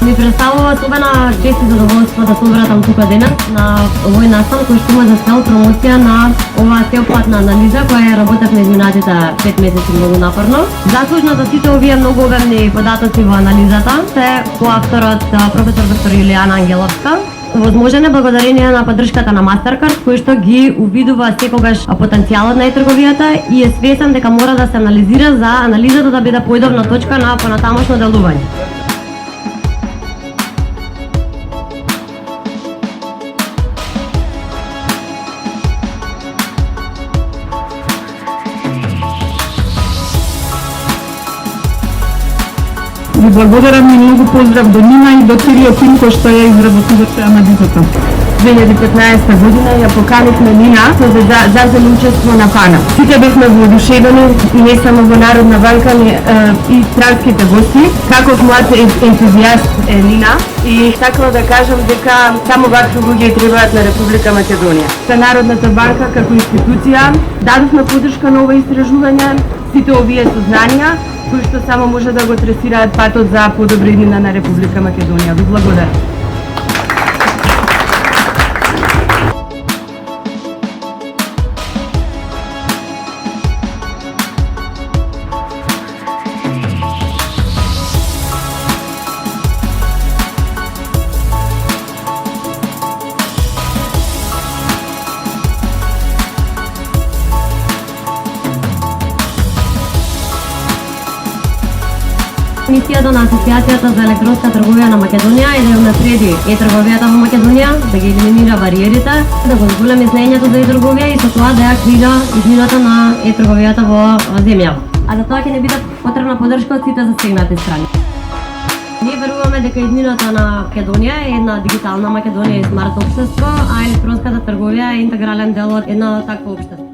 Ми представува особена чест и задоволство да се обратам тука денес на овој настан кој што има за цел промоција на оваа сеопфатна анализа која ја работевме изминатите 5 месеци многу напорно. Заслужна за сите овие многу обемни податоци во анализата се по авторот професор доктор Јулијана Ангеловска. Возможен е благодарение на поддршката на Mastercard, кој што ги увидува секогаш потенцијалот на e-трговијата и е свесен дека мора да се анализира за анализата да биде поидовна точка на понатамошно делување. Ви благодарам и многу поздрав до Нина и до целиот тим кој што ја изработуваше анализата. 2015 година ја поканивме Нина за учество на панел. Сите бевме воодушевени и не само во Народна банка, и странските гости. Каков млад ентузијаст е Нина и сакам да кажам дека само вакви луѓе требаат на Република Македонија. За Народната банка како институција дадовме поддршка на ова истражување, сите овие сознанија кои што само може да го тресираат патот за подобрение на Република Македонија. Ви благодарам. Мисијата на Асоцијацијата за електронска трговија на Македонија е да ја унапреди e-трговијата во Македонија, да ги елиминира бариерите, да го зголеми знаењето за e-трговија и со тоа да ја крига измината на e-трговијата во земјава. А за тоа ќе не биде потребна поддршка од сите засегнати страни. Ние веруваме дека иднината на Македонија е една дигитална Македонија и смарт општество, а електронската трговија е интегрален дел од едно такво општество.